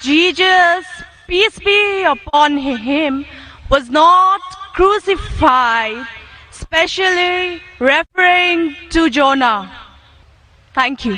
Jesus, peace be upon him, was not crucified, especially referring to Jonah. Thank you.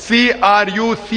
CRUCIFIXION।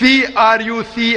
CRUCIFICTION,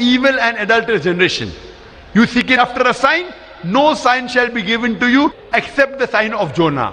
evil and adulterous generation, you seek it after a sign, no sign shall be given to you except the sign of Jonah।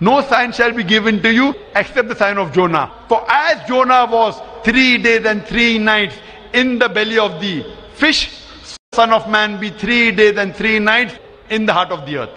No sign shall be given to you except the sign of Jonah. For as Jonah was 3 days and 3 nights in the belly of the fish, Son of Man be 3 days and 3 nights in the heart of the earth।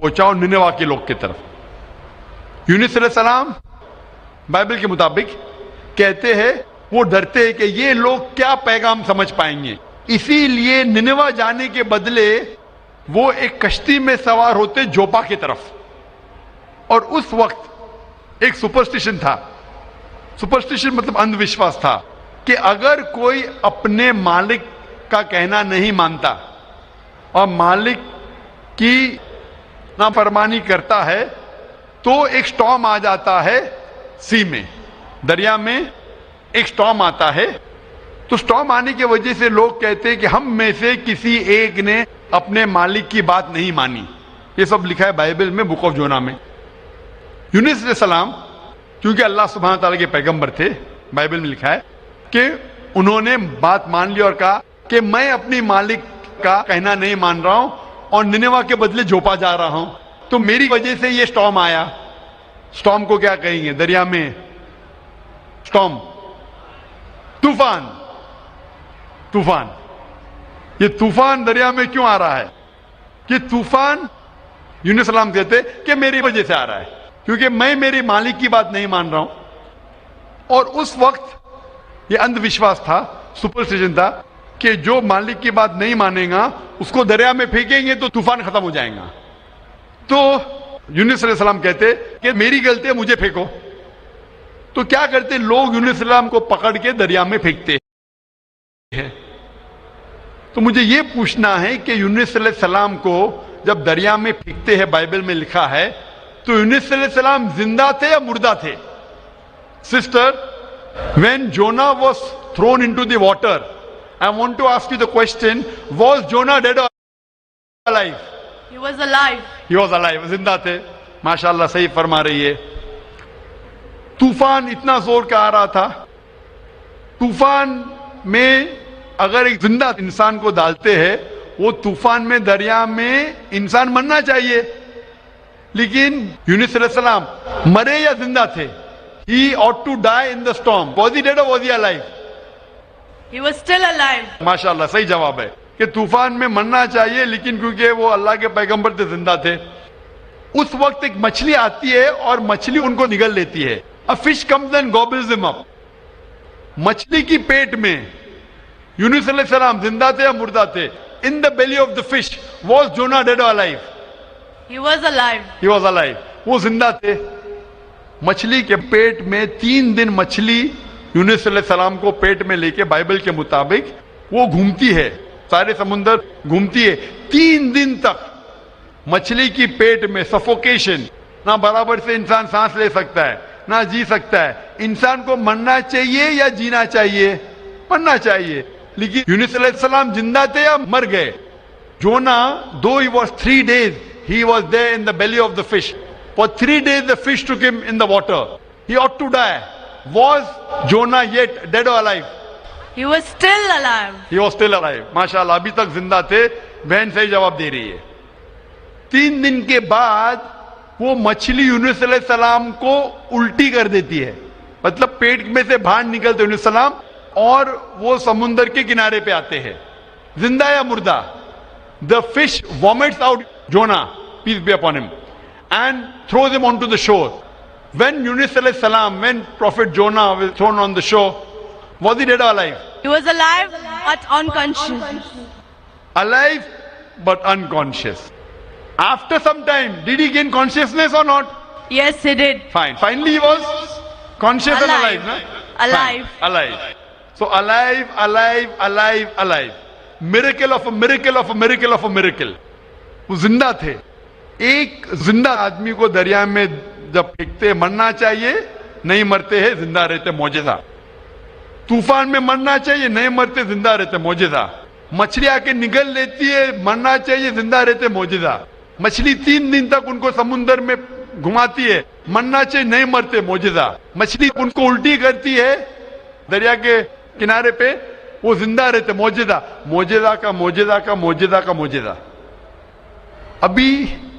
پہنچاؤ نینوا کے لوگ کی طرف. یونس علیہ السلام Bible کے مطابق کہتے ہیں وہ ڈرتے ہیں کہ یہ لوگ کیا پیغام سمجھ پائیں گے، اسی لیے نینوا جانے کے بدلے وہ ایک کشتی میں سوار ہوتے جوپا کی طرف. اور اس وقت ایک سپرسٹیشن تھا، سپرسٹیشن مطلب اندھ وشواس تھا کہ اگر کوئی اپنے مالک کا کہنا نہیں مانتا اور مالک کی نافرمانی کرتا ہے تو ایک سٹارم آ جاتا ہے، سی میں، دریا میں ایک سٹارم آتا ہے. تو سٹارم آنے کی وجہ سے لوگ کہتے ہیں کہ ہم میں سے کسی ایک نے اپنے مالک کی بات نہیں مانی. یہ سب لکھا ہے بائبل میں، بک آف جونا میں. یونس علیہ السلام کیونکہ اللہ سبحانہ تعالیٰ کے پیغمبر تھے، بائبل میں لکھا ہے کہ انہوں نے بات مان لی اور کہا کہ میں اپنی مالک کا کہنا نہیں مان رہا ہوں اور نینوا کے بدلے جوپا جا رہا ہوں، تو میری وجہ سے یہ سٹارم آیا. سٹارم کو کیا کہیں گے دریا میں؟ سٹارم، طوفان. طوفان، یہ طوفان دریا میں کیوں آ رہا ہے؟ کہ طوفان یونس السلام کہتے کہ میری وجہ سے آ رہا ہے کیونکہ میں میری مالک کی بات نہیں مان رہا ہوں. اور اس وقت یہ اندھ وشواس تھا، سپرسٹیشن تھا کہ جو مالک کی بات نہیں مانے گا اس کو دریا میں پھینکیں گے تو طوفان ختم ہو جائے گا. تو یونس علیہ السلام کہتے کہ میری غلطی ہے، مجھے پھینکو. تو کیا کرتے لوگ یونس علیہ السلام کو پکڑ کے دریا میں پھینکتے ہیں. تو مجھے یہ پوچھنا ہے کہ یونس علیہ السلام کو جب دریا میں پھینکتے ہیں، بائبل میں لکھا ہے، تو یونس علیہ السلام زندہ تھے یا مردہ تھے؟ Sister, when Jonah was thrown into the water, I want to ask you the question, was Jonah dead or alive? He was alive. He was alive. زندہ تھے. ماشاءاللہ صحیح فرما رہی ہے. طوفان اتنا زور کا آ رہا تھا، طوفان میں اگر ایک زندہ انسان کو ڈالتے ہیں، وہ طوفان میں دریا میں انسان مرنا چاہیے، لیکن یونس علیہ السلام مرے یا زندہ تھے؟ He ought to die in the storm. Was he dead or was he alive? He was still alive. ماشاءاللہ صحیح جواب ہے کہ طوفان میں مرنا چاہیے، لیکن کیونکہ وہ اللہ کے پیغمبر تھے زندہ تھے. اس وقت ایک مچھلی آتی ہے اور مچھلی ان کو نگل لیتی ہے. A fish comes and gobbles them up. مچھلی کی پیٹ میں یونس علیہ السلام زندہ تھے یا مردہ تھے؟ In the belly of the fish, was Jonah dead or alive? He was alive. He was alive. وہ زندہ تھے. مچھلی کے پیٹ میں 3 دن مچھلی یونس علیہ السلام کو پیٹ میں لے کے بائبل کے مطابق وہ گھومتی ہے، سارے سمندر گھومتی ہے 3 دن تک. مچھلی کی پیٹ میں سفوکیشن، نہ برابر سے انسان سانس لے سکتا ہے نہ جی سکتا ہے. انسان کو مرنا چاہیے یا جینا چاہیے؟ مرنا چاہیے. لیکن یونس علیہ السلام زندہ تھے یا مر گئے؟ جونا, though he was 3 days, he was there in the belly of the fish. For 3 days the fish took him in the water. He ought to die. Was Jonah yet dead or alive? He was still alive. He was still alive. ماشاءاللہ ابھی تک زندہ تھے. بہن صحیح جواب دے رہی ہے. 3 دن کے بعد وہ مچھلی یونس علیہ السلام کو الٹی کر دیتی ہے, مطلب پیٹ میں سے باہر نکلتے یونس السلام اور وہ سمندر کے کنارے پہ آتے ہیں. زندہ یا مردہ؟ The fish vomits out Jonah, peace be upon him, and throws him onto the shore. When Yunus alayhi salam, when Prophet Jonah was thrown on the shore, was he dead or alive? He was alive but unconscious. Alive but unconscious. After some time, did he gain consciousness or not? Yes, he did. Fine. Finally he was conscious and alive, no? Alive. Fine. Alive. So alive, alive, alive, alive. Miracle of a miracle of a miracle of a miracle. وہ زندہ تھے. ایک زندہ آدمی کو دریا میں جب پھینکتے مرنا چاہیے, نہیں مرتے ہیں, زندہ رہتے, معجزہ. طوفان میں مرنا چاہیے, نہیں مرتے, زندہ رہتے, معجزہ. مچھلی آ کے نگل لیتی ہے, مرنا چاہیے, زندہ رہتے, معجزہ. مچھلی 3 دن تک ان کو سمندر میں گھماتی ہے, مرنا چاہیے, نہیں مرتے, معجزہ. مچھلی ان کو الٹی کرتی ہے دریا کے کنارے پہ, وہ زندہ رہتے, معجزہ. معجزہ کا معجزہ کا معجزہ کا معجزہ. ابھی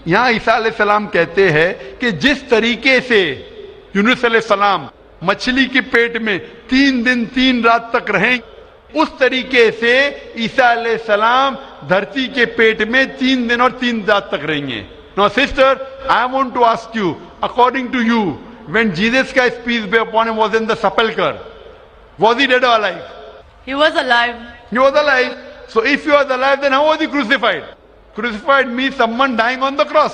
یہاں عیسیٰ علیہ السلام کہتے ہیں کہ جس طریقے سے یونس علیہ السلام مچھلی کے پیٹ میں 3 دن 3 رات تک رہیں, اس طریقے سے عیسیٰ علیہ السلام دھرتی کے پیٹ میں 3 دن اور 3 رات تک رہیں گے. Now, sister, I want to ask you, according to you, when Jesus Christ, peace be upon him, was in the sepulchre, was he dead or alive? He was alive. He was alive. So if he was alive, then how was he crucified? Crucified means someone dying on the cross.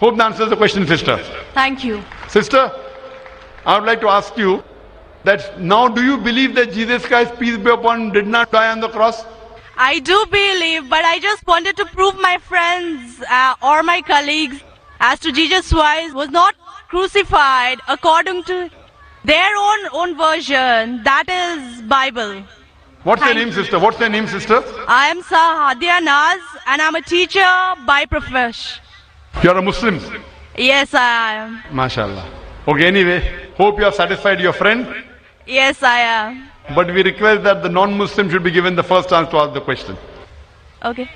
Hope that answers the question, sister. Thank you. Sister, I would like to ask you that now do you believe that Jesus Christ, peace be upon him, did not die on the cross? I do believe, but I just wanted to prove my friends or my colleagues as to Jesus Christ was not crucified according to their own version. That is Bible. What's your Thank name, sister? What's your name, sister? I am Sahadia Naz and I'm a teacher by profession. You are a Muslim. Yes, I am. MashaAllah. Okay, anyway, hope you have satisfied your friend. Yes, I am. But we request that the non-Muslim should be given the first chance to ask the question. Okay.